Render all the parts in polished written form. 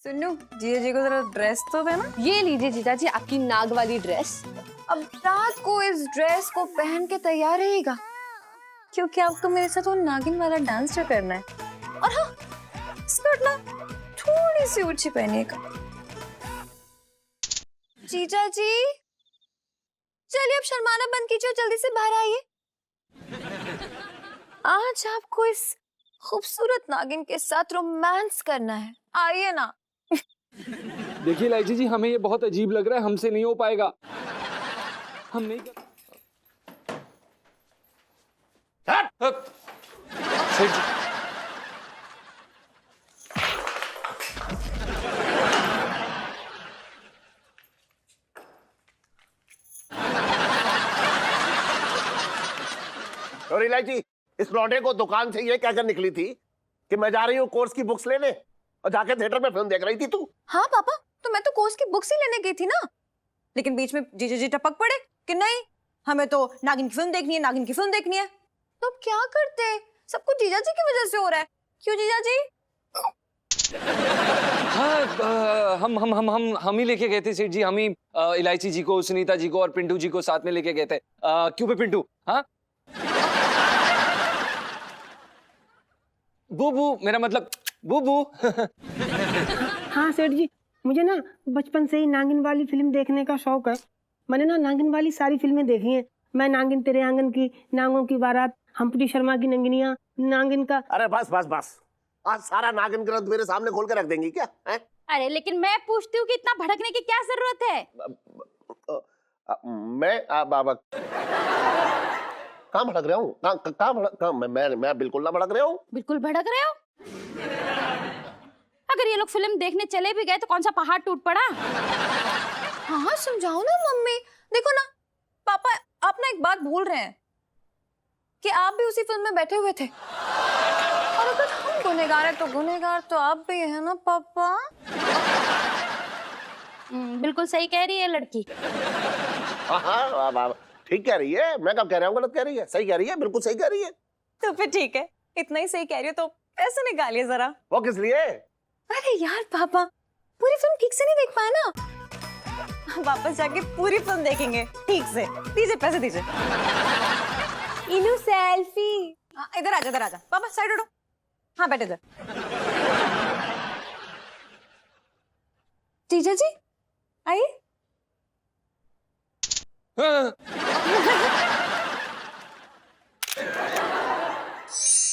सुनो, जीजा जी को जरा ड्रेस तो देना। ये लीजिए जीजा जी आपकी नाग वाली ड्रेस। अब रात को इस ड्रेस को पहन के तैयार रहेगा, क्योंकि आपको मेरे साथ वो नागिन वाला डांस जो करना है। और हाँ, स्कर्ट ना थोड़ी सी ऊंची पहनिएगा। जीजा जी, चलिए अब शर्माना बंद कीजिए, जल्दी से बाहर आइए। आज आपको इस खूबसूरत नागिन के साथ रोमांस करना है, आइए ना। देखिए इलायची जी, हमें ये बहुत अजीब लग रहा है, हमसे नहीं हो पाएगा, हम नहीं कर। सेठ जी। और इलायची, इस लौंडे को दुकान से ये कहकर निकली थी कि मैं जा रही हूँ कोर्स की बुक्स लेने, और जाके थिएटर में फिल्म देख रही थी तू। हाँ पापा, तो मैं तो कोर्स की बुक्स ही लेने गई थी ना, लेकिन बीच में जीजा जी टपक पड़े कि नहीं, हमें तो नागिन की फिल्म देखनी है, नागिन की फिल्म देखनी है। तो अब क्या करते, सब कुछ जीजा जी की वजह से हो रहा है। क्यों जीजा जी? हाँ, हम ही लेके गए थे सेठ जी, हम ही इलायची जी को, सुनीता जी को और पिंटू जी को साथ में लेके गए थे। क्यों बे पिंटू? हाँ बूबू, मेरा मतलब बूबू। हाँ सेठ जी, मुझे ना बचपन से ही नागिन वाली फिल्म देखने का शौक है। मैंने ना नागिन वाली सारी फिल्में देखी हैं। मैं नागिन तेरे आंगन की, नागों की बारात, हम्प्टी शर्मा की नंगिनिया, नागिन का। अरे बस बस बस, आज सारा नागिन ग्रंथ मेरे सामने खोल के रख देंगी क्या है? अरे लेकिन मैं पूछती हूँ कि इतना भड़कने की क्या जरूरत है? बाबा कहाँ भड़क रहा हूँ? मैं बिल्कुल ना भड़क रहा हूँ। बिल्कुल भड़क रहे हो? अगर ये लोग फिल्म देखने चले भी गए तो कौन सा पहाड़ टूट पड़ा? हाँ समझाओ ना मम्मी। देखो ना पापा, आप ना एक बात भूल रहे हैं कि आप भी उसी फिल्म में बैठे हुए थे, और अगर हम गुनहगार हैं तो गुनहगार तो आप भी है ना पापा। बिल्कुल सही कह रही है लड़की। हाँ, ठीक कह रही है। मैं कब कह रहा हूँ गलत कह रही है? सही कह रही है, बिल्कुल सही कह रही है। तो फिर ठीक है, इतना ही सही कह रही हो तो पैसे निकालिए जरा। वो किस लिए? अरे यार पापा, पूरी फिल्म ठीक से नहीं देख पाए ना, वापस जाके पूरी फिल्म देखेंगे ठीक से। दीजिए पैसे दीजिए। इनू सेल्फी। इधर आजा, इधर आजा पापा, साइड हटो। हाँ बैठे इधर। जीजा जी आइए।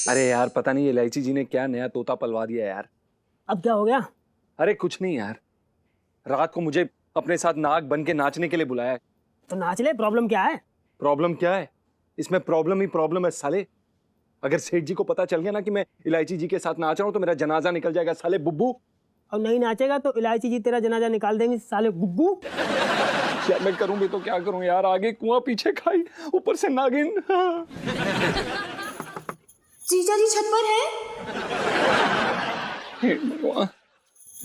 अरे यार, पता नहीं इलायची जी ने क्या नया तोता पलवा दिया यार। अब क्या हो गया? अरे कुछ नहीं यार, रात को मुझे अपने साथ नाग बन के नाचने के लिए बुलाया है। तो नाच ले, प्रॉब्लम क्या है? प्रॉब्लम क्या है? इसमें प्रॉब्लम ही प्रॉब्लम है साले। अगर सेठ जी को पता चल गया ना कि मैं इलायची जी के साथ नाच रहा हूँ तो मेरा जनाजा निकल जाएगा साले बुब्बू। और नहीं नाचेगा तो इलायची जी तेरा जनाजा निकाल देंगे साले गुग्गू। क्या मैं करूँ भी तो क्या करूँ यार, आगे कुआं पीछे खाई, ऊपर से नागिन। जीजा जी छत पर है।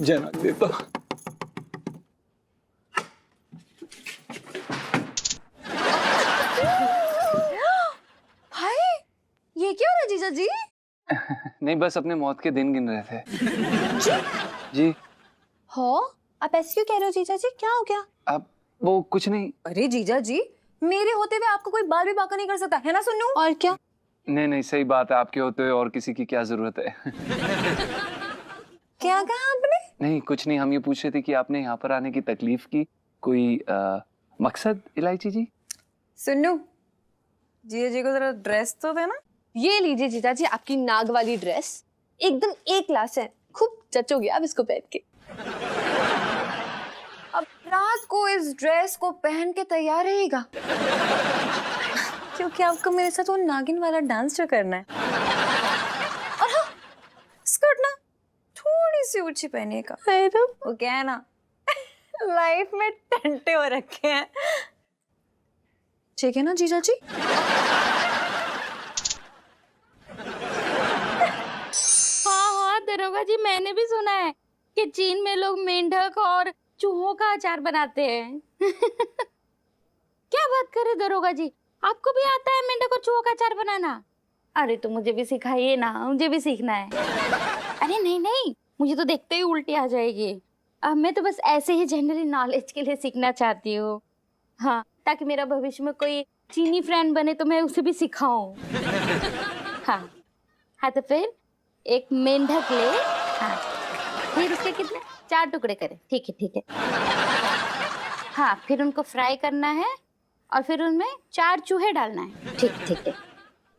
जना देता। हाय, ये क्या हो रहा है जीजा जी? नहीं, बस अपने मौत के दिन गिन रहे थे। जी। हो, आप ऐसे क्यों कह रहे हो जीजा जी, क्या हो गया? अब वो कुछ नहीं। अरे जीजा जी, मेरे होते हुए आपको कोई बाल भी बाका नहीं कर सकता है ना सुन्नू? और क्या? नहीं, सही बात है, आपके होते हुए और किसी की क्या जरूरत है। क्या कहा आपने? नहीं कुछ नहीं, हम ये पूछ रहे थे कि आपने यहाँ पर आने की तकलीफ की कोई मकसद इलायची जी? सुन्नू, जीजा जी को जरा ड्रेस तो देना। ये लीजिए जीजा जी आपकी नाग वाली ड्रेस। एकदम ए क्लास है, खूब जचोगे आप इसको पहन के। अब रात को इस ड्रेस को पहन के तैयार रहेगा, क्योंकि आपको मेरे साथ वो नागिन वाला डांस जो करना है। और हाँ, स्कर्ट ना थोड़ी सी ऊंची पहनिएगा। वो क्या है ना, लाइफ में टंटे हो रखे हैं। ठीक है ना जीजा जी? हाँ दरोगा जी, मैंने भी सुना है कि चीन में लोग मेंढक और चूहों का अचार बनाते हैं। क्या बात करे दरोगा जी, आपको भी आता है मेंढक और चूहों का अचार बनाना? अरे तो मुझे भी सिखाइए ना, मुझे भी सीखना है। अरे नहीं, मुझे तो देखते ही उल्टी आ जाएगी। मैं तो बस ऐसे ही जनरल नॉलेज के लिए सीखना चाहती हूँ। हाँ, ताकि मेरा भविष्य में कोई चीनी फ्रेंड बने तो मैं उसे भी सिखाऊं। हाँ हाँ, तो फिर एक मेंढक ले, हाँ, फिर उसके कितने 4 टुकड़े करे। ठीक है ठीक है। हाँ, फिर उनको फ्राई करना है और फिर उनमें 4 चूहे डालना है। ठीक ठीक है।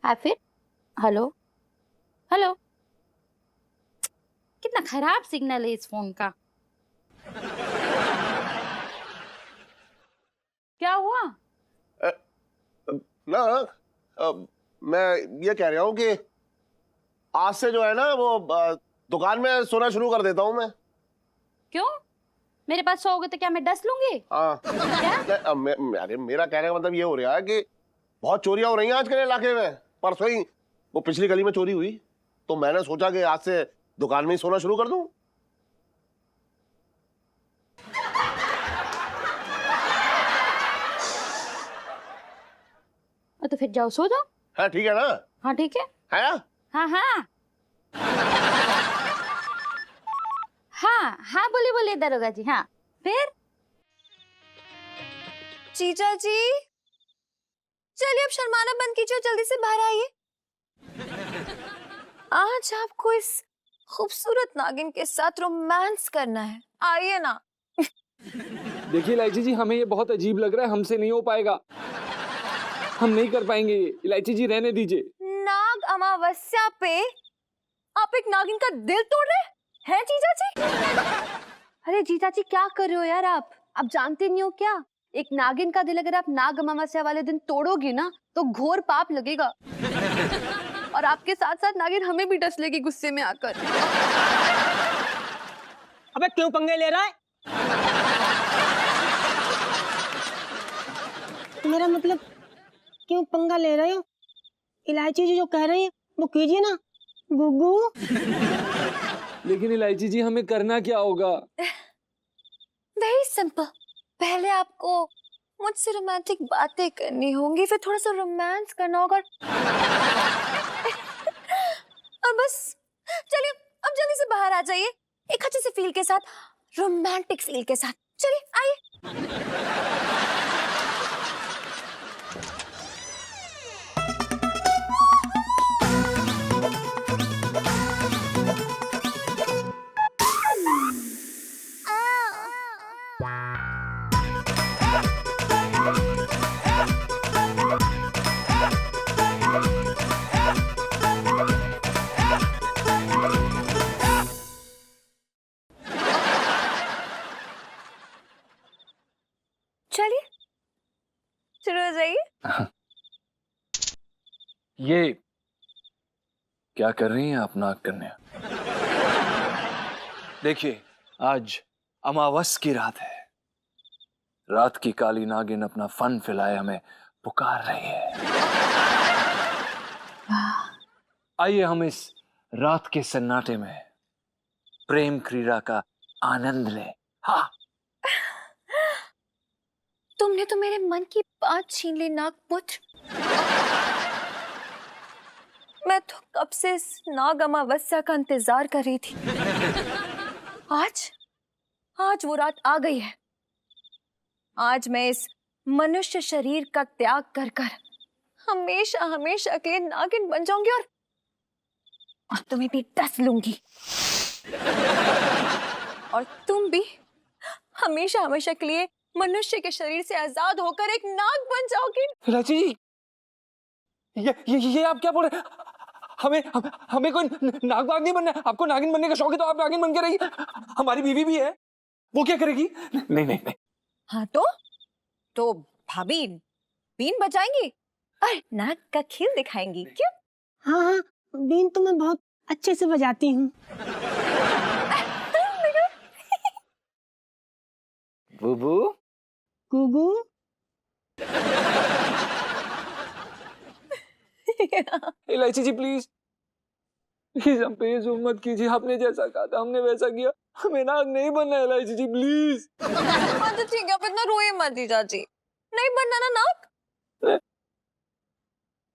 हाँ, फिर हेलो हेलो, कितना खराब सिग्नल है इस फोन का। क्या हुआ? ना मैं ये कह रहा हूँ कि आज से जो है ना वो दुकान में सोना शुरू कर देता हूँ मैं। क्यों? मेरे पास सोओगे तो क्या मैं डस लूंगी? हाँ। अरे मेरा कहने का मतलब ये हो रहा है कि बहुत चोरियां हो रही हैं आजकल इलाके में। परसों ही वो पिछली गली में चोरी हुई, तो मैंने सोचा कि आज से दुकान में ही सोना शुरू कर दूं। तो फिर जाओ सो जाओ। है ठीक है ना? हाँ ठीक है। है ना? हाँ हाँ हाँ हाँ, बोलिए बोलिए दरोगा जी। हाँ, फिर? जीजा जी, चलिए अब शर्माना बंद कीजिए और जल्दी से बाहर आइए। आज आपको इस खूबसूरत नागिन के साथ रोमांस करना है, आइए ना। देखिए इलायची जी, हमें ये बहुत अजीब लग रहा है, हमसे नहीं हो पाएगा, हम नहीं कर पाएंगे ये। इलायची जी रहने दीजिए। नाग अमावस्या पे आप एक नागिन का दिल तोड़ रहे हैं जीजा जी? अरे जीजा जी क्या कर रहे हो यार आप जानते नहीं हो क्या? एक नागिन का दिल अगर आप नाग अमावस्या वाले दिन तोड़ोगी ना तो घोर पाप लगेगा। और आपके साथ साथ नागिन हमें भी डस लेगी गुस्से में आकर। अबे क्यों पंगे ले रहा है? मेरा मतलब क्यों पंगा ले रहे हो? इलायची जी जो कह रही है वो कीजिए ना गुग्गू। लेकिन इलायची जी हमें करना क्या होगा? वेरी सिंपल, पहले आपको मुझसे रोमांटिक बातें करनी होंगी, फिर थोड़ा सा रोमांस करना होगा और बस। चलिए अब जल्दी से बाहर आ जाइए, एक अच्छे से फील के साथ, रोमांटिक फील के साथ। चलिए आइए। चलिए शुरू हो जाइए। ये क्या कर रही हैं आप नाग कन्या? देखिए, आज अमावस की रात है, रात की काली नागिन अपना फन फैलाए हमें पुकार रही है। आइए हम इस रात के सन्नाटे में प्रेम क्रीड़ा का आनंद लें। हाँ, तुमने तो मेरे मन की बात छीन ली नागपुत्र। मैं तो कब से इस नाग अमावस्या का इंतजार कर रही थी। आज वो रात आ गई है। आज मैं इस मनुष्य शरीर का त्याग कर कर हमेशा हमेशा के लिए नागिन बन जाऊंगी और तुम्हें भी डस लूंगी। और तुम भी हमेशा हमेशा के लिए मनुष्य के शरीर से आजाद होकर एक नाग बन जाओगी। इलायची जी, ये आप क्या बोल रहे हैं? हमें कोई नाग वाग नहीं बनना है। आपको नागिन बनने का शौक है तो आप नागिन बन के रहिए। हमारी बीवी भी है, वो क्या करेगी? नहीं नहीं नहीं। हाँ तो भाभी बीन बजाएंगी और नाग का खेल दिखाएंगी, क्यों? हाँ हाँ, बीन तो मैं बहुत अच्छे से बजाती हूँ। बुबू, गुगू। इलायची जी प्लीज हम पे ये जुल्म मत कीजिए। आपने जैसा कहा था हमने वैसा किया, हमें नाग नहीं बनना है। इलायची जी प्लीज। हाँ तो ठीक है, आप इतना रोए मत जीजा जी, नहीं बनना ना नाग।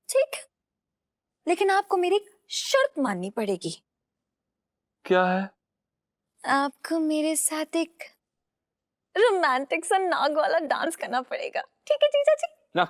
ठीक है, लेकिन आपको मेरी एक शर्त माननी पड़ेगी। क्या है? आपको मेरे साथ एक रोमांटिक सा नाग वाला डांस करना पड़ेगा, ठीक है जीजा जी? ना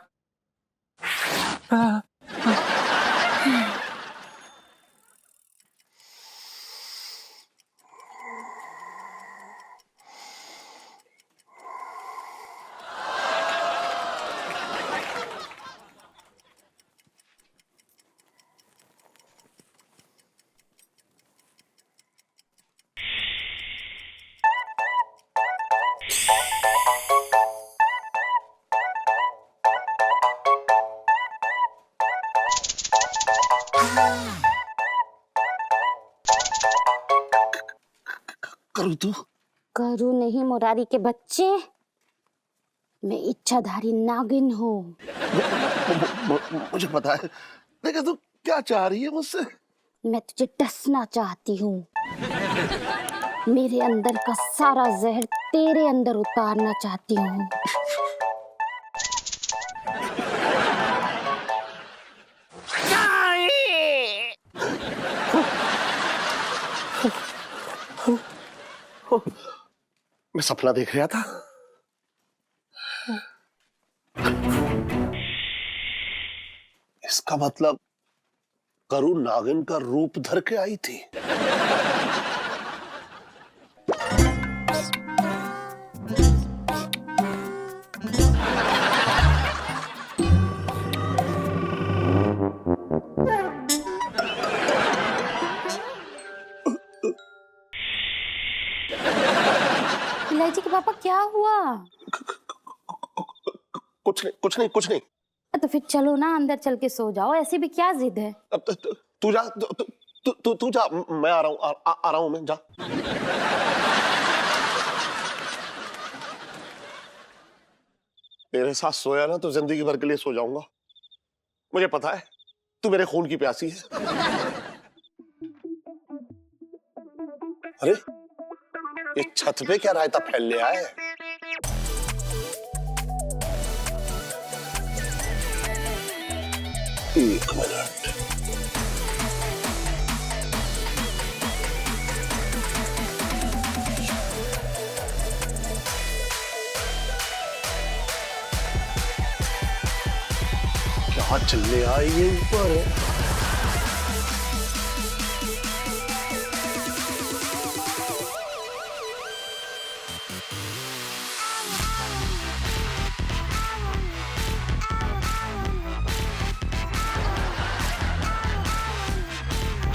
करूँ तू? करू नहीं मुरारी के बच्चे, मैं इच्छाधारी नागिन हूँ। मुझे पता है, लेकिन तू क्या चाह रही है मुझसे? मैं तुझे डसना चाहती हूँ, मेरे अंदर का सारा जहर तेरे अंदर उतारना चाहती हूँ। मैं सपना देख रहा था। इसका मतलब करू नागिन का रूप धर के आई थी। इलायची के पापा क्या हुआ? कुछ नहीं, कुछ नहीं, कुछ नहीं। तो फिर चलो ना, अंदर चल के सो जाओ, ऐसी भी क्या जिद है? अब तू जा, तू जा, मैं आ रहा हूँ, आ रहा हूँ मैं, जा। तेरे साथ सोया ना तो जिंदगी भर के लिए सो जाऊंगा। मुझे पता है तू मेरे खून की प्यासी है। अरे ये छत पे क्या रायता फैल लिया है? एक मिनट, क्या चलने आई ये ऊपर?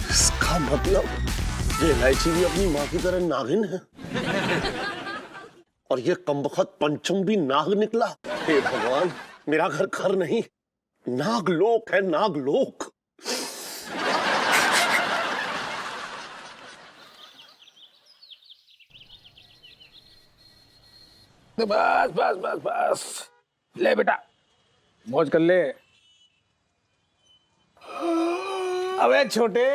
इसका मतलब ये इलायची भी अपनी माँ की तरह नागिन है और ये कमबख्त पंचम भी नाग निकला। हे भगवान, मेरा घर घर नहीं, नागलोक है, नागलोक। बस बस बस बस, ले बेटा मौज कर ले। अबे छोटे।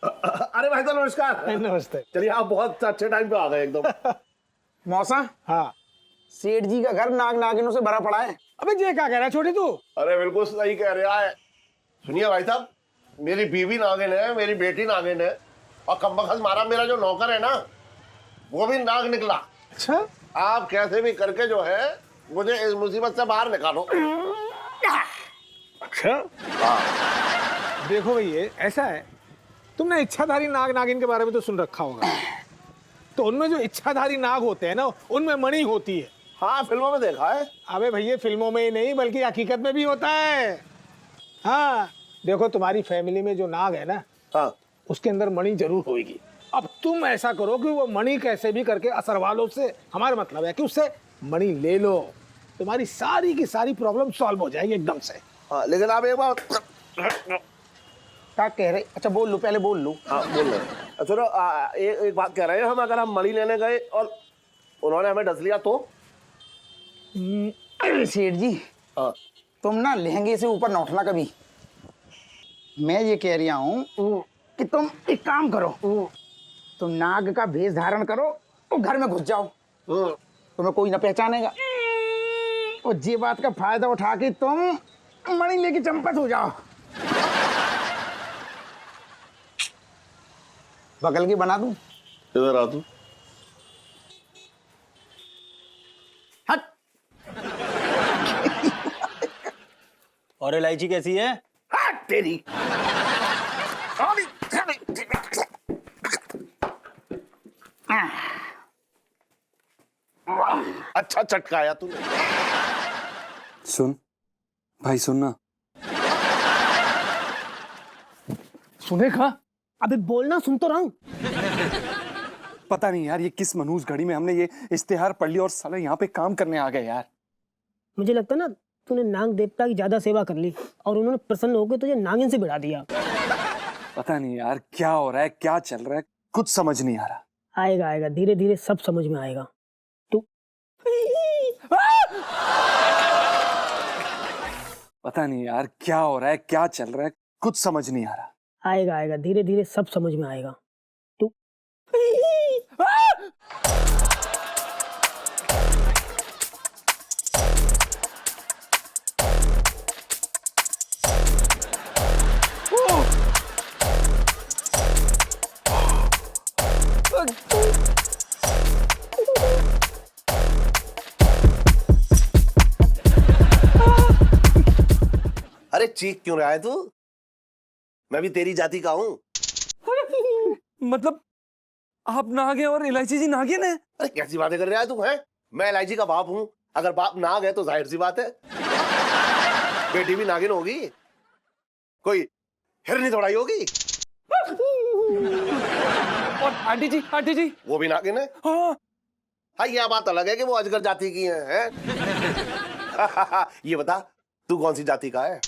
अरे भाई साहब नमस्कार। नमस्ते। चलिए आप बहुत अच्छे टाइम पे आ गए एकदम। मौसा, हाँ सेठ जी का घर नाग नागिनों से भरा पड़ा है। अबे ये क्या कह रहा है छोटे तू? अरे बिल्कुल सही कह रहा है। सुनिए भाई साहब, मेरी बीवी नागिन है, मेरी बेटी नागिन है और कमबख्त मारा मेरा जो नौकर है ना, वो भी नाग निकला। अच्छा, आप कैसे भी करके जो है मुझे इस मुसीबत से बाहर निकालो। अच्छा देखो भाई, ये ऐसा है, तुमने इच्छाधारी नाग नागिन के बारे में तो सुन रखा होगा। तो उनमें जो इच्छाधारी नाग होते हैं ना, उनमें मणि होती है। हाँ, फिल्मों में देखा है। अबे भैया, फिल्मों में ही नहीं बल्कि हकीकत में भी होता है। हाँ देखो, तुम्हारी फैमिली में जो नाग है ना, हाँ, उसके अंदर मणि जरूर होगी। अब तुम ऐसा करो कि वो मणि कैसे भी करके असर वालों से, हमारा मतलब है कि उससे मणि ले लो, तुम्हारी सारी की सारी प्रॉब्लम सॉल्व हो जाएगी एकदम से। हाँ, लेकिन आप एक बार क्या कह रहे? अच्छा बोल लो, पहले बोल लो। हाँ बोल रहे हैं। चलो एक बात कह रहे हैं हम, अगर हम मणि लेने गए और उन्होंने हमें डस लिया तो? सेठ जी, हाँ, तुम ना लहंगे से ऊपर न उठना कभी। मैं ये कह रहा हूँ कि तुम एक काम करो, तुम नाग का भेष धारण करो और घर में घुस जाओ, तुम्हें कोई ना पहचानेगा। और ये बात का फायदा उठा के तुम मणि लेके चंपत हो जाओ। बगल की बना दूं? इधर आ तू। हट। और इलायची कैसी है? हट तेरी। अच्छा चटकाया तूने। सुन भाई, सुनना। सुनेगा? अबे बोलना, सुन तो रहा हूँ। पता नहीं यार, ये किस मनहूस घड़ी में हमने ये इश्तेहार पढ़ लिया और साला यहाँ पे काम करने आ गए यार। मुझे लगता ना तूने नाग देवता की ज्यादा सेवा कर ली और उन्होंने प्रसन्न होकर तुझे नागिन से भिड़ा दिया। पता नहीं यार क्या हो रहा है, क्या चल रहा है, कुछ समझ नहीं आ रहा। आएगा आएगा, धीरे धीरे सब समझ में आएगा। तू पता नहीं यार क्या हो रहा है, क्या चल रहा है, कुछ समझ नहीं आ रहा। आएगा आएगा, धीरे धीरे सब समझ में आएगा। तू अरे चीख क्यों रहा है तू? मैं भी तेरी जाति का हूँ। मतलब आप नाग हैं और इलायची जी नागिन है? अरे कैसी बातें कर रहा है तू? है मैं इलायची का बाप हूँ। अगर बाप नाग है तो जाहिर सी बात है बेटी भी नागिन होगी। कोई हिरनी दौड़ाई होगी। और आंटी जी वो भी नागिन है। हाँ। हाँ यह बात अलग है कि वो अजगर जाति की है? ये बता तू कौन सी जाति का है?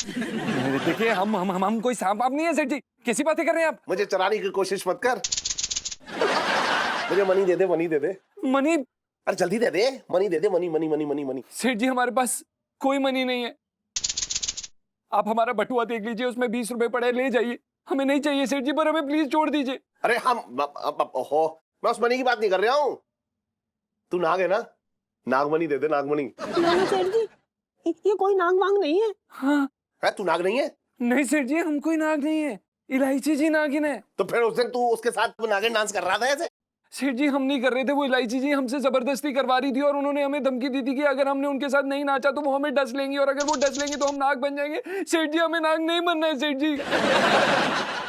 देखिए हम कोई सांप आप नहीं है सेठ जी, कैसी बातें कर रहे हैं आप? मुझे चराने की कोशिश मत कर। मुझे मनी दे दे, मनी दे दे। मनी? अरे जल्दी दे दे, मनी दे दे, money money money money money. सेठ जी हमारे पास कोई मनी नहीं है। आप हमारा बटुआ देख लीजिए, उसमें 20 रुपए पड़े, ले जाइए। हमें नहीं चाहिए सेठ जी, पर हमें प्लीज छोड़ दीजिए। अरे हम ओहो, मैं उस मनी की बात नहीं कर रहा हूँ। तू नाग है ना? नागमणि दे दे, नागमणि। नहीं सेठ जी, ये कोई नाग वांग नहीं है। हाँ। है तू नाग नहीं है? नहीं सेठ जी, हम कोई नाग नहीं है, इलायची जी नागिन है। तो फिर उस दिन तू उसके साथ नागिन डांस कर रहा था ऐसे? सेठ जी हम नहीं कर रहे थे, वो इलायची जी हमसे जबरदस्ती करवा रही थी और उन्होंने हमें धमकी दी थी कि अगर हमने उनके साथ नहीं नाचा तो वो हमें डस लेंगी और अगर वो डस लेंगी तो हम नाग बन जाएंगे। सेठ जी हमें नाग नहीं बनना है सेठ जी।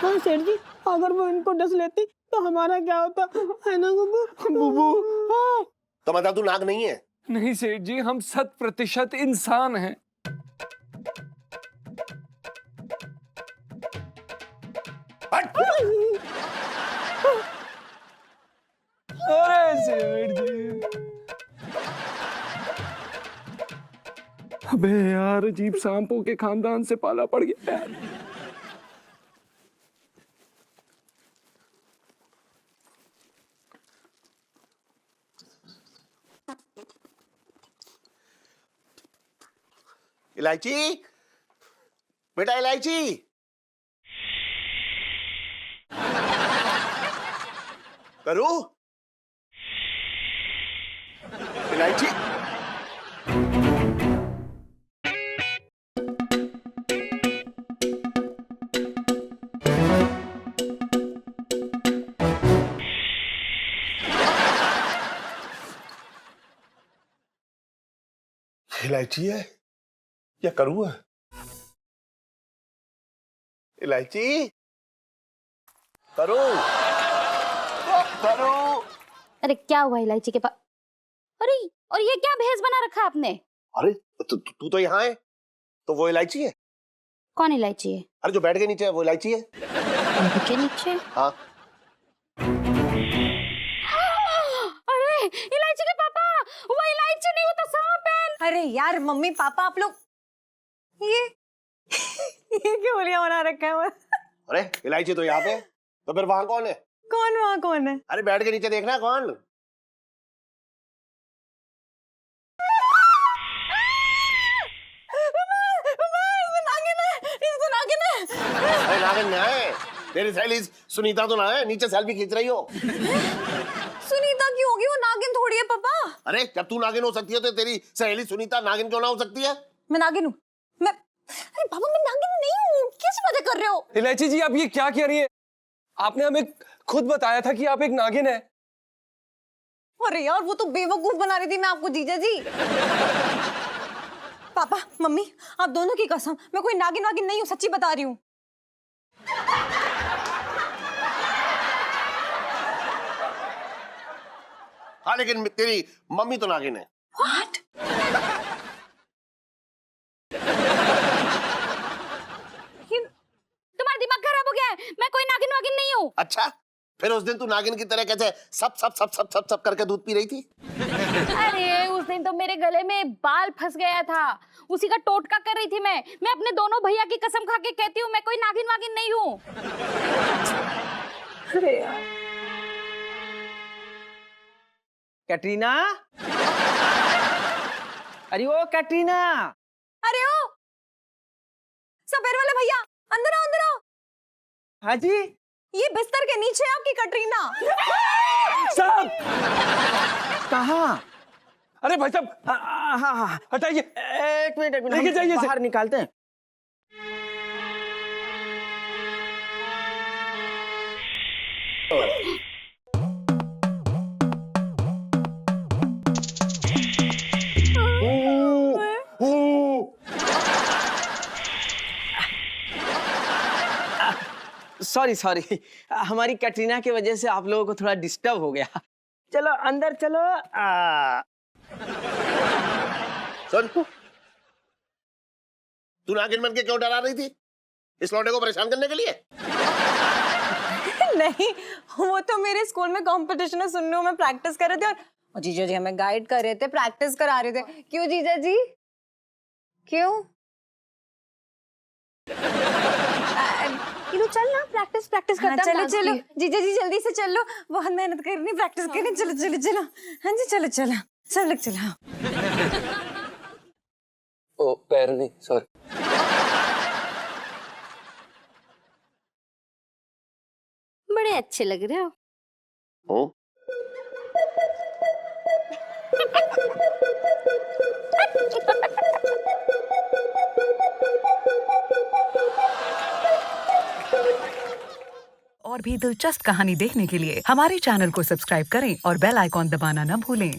हाँ सेठ जी, अगर वो इनको डस लेती तो हमारा क्या होता, है ना गुब्बू? बुबू। हाँ। तो मतलब तू नाग नहीं है? नहीं सेठ जी, हम 100% इंसान हैं। अरे सेठ जी, अबे यार अजीब सांपों के खानदान से पाला पड़ गया यार। इलायची, बेटा इलायची। करू इलायची। इलायची है या करू है? इलायची, करू करू। अरे क्या हुआ इलायची के पास? अरे और ये क्या भेष बना रखा आपने? अरे तू तो यहाँ है, तो वो इलायची है? कौन इलायची है? अरे जो बेड के नीचे है वो इलायची है। के नीचे? हाँ। अरे इलायची के पापा, वो इलायची नहीं, वो तो सांप है। अरे यार मम्मी पापा आप लोग ये ये क्यों बोलिया बना रखा है? अरे इलायची तो यहाँ पे, तो फिर वहां कौन है? कौन वहाँ कौन है? अरे बेड के नीचे देखना कौन? अरे नागिन ना है, तेरी सहेली सुनीता तो ना है, नीचे सेल्फी खींच रही हो। सुनीता क्यों होगी? वो नागिन थोड़ी है पापा। अरे जब तू नागिन हो सकती है तो तेरी सहेली सुनीता नागिन क्यों ना हो सकती है? मैं नागिन हूँ। अरे पापा मैं नागिन नहीं हूँ, कैसी बातें कर रहे हो? इलायची जी आप ये क्या कह रही है? आपने हमें खुद बताया था कि आप एक नागिन है। अरे यार वो तो बेवकूफ बना रही थी मैं आपको जीजा जी। पापा मम्मी आप दोनों की कसम मैं कोई नागिन वागिन नहीं हूँ, सच्ची बता रही हूँ। हाँ लेकिन तेरी मम्मी तो नागिन है। What? तुम्हारा दिमाग खराब हो गया है, मैं कोई नागिन वागिन नहीं हूँ। अच्छा फिर उस दिन तू नागिन की तरह कैसे सब सब सब सब सब सब करके दूध पी रही थी? अरे उस दिन तो मेरे गले में बाल फंस गया था, उसी का टोटका कर रही थी मैं अपने दोनों भैया की कसम खा के कहती हूँ मैं कोई नागिन वागिन नहीं हूँ। अरे यार कैटरीना, अरे ओ कैटरीना। अरे ओ सफेद वाले भैया अंदर आओ अंदर आओ। हाँ जी। ये बिस्तर के नीचे है आपकी कटरीना। साहब कहाँ? अरे भाई साहब हाँ हाँ, हटाइए। एक मिनट लेके जाइए इसे। बाहर निकालते हैं। सॉरी सॉरी, हमारी कैटरीना की वजह से आप लोगों को थोड़ा डिस्टर्ब हो गया। चलो अंदर चलो। सुन तू नागिन बन के क्यों डरा रही थी? इस लौंडे को परेशान करने के लिए? नहीं वो तो मेरे स्कूल में कंपटीशन में सुनने में प्रैक्टिस कर रहे थे और जीजा जी हमें गाइड कर रहे थे, प्रैक्टिस करा रहे थे। क्यों जीजा जी क्यों? इनु चल ना, प्रैक्टिस प्रैक्टिस हाँ, करते हैं चलो डांस चलो की। जीजा जी जल्दी से चलो, बहुत मेहनत करनी प्रैक्टिस करनी। चलो चलो चलो हाँ जी चलो चलो सब लोग चलो। ओ पैर नहीं, सॉरी। बड़े अच्छे लग रहे हो। हो? और भी दिलचस्प कहानी देखने के लिए हमारे चैनल को सब्सक्राइब करें और बेल आइकॉन दबाना न भूलें।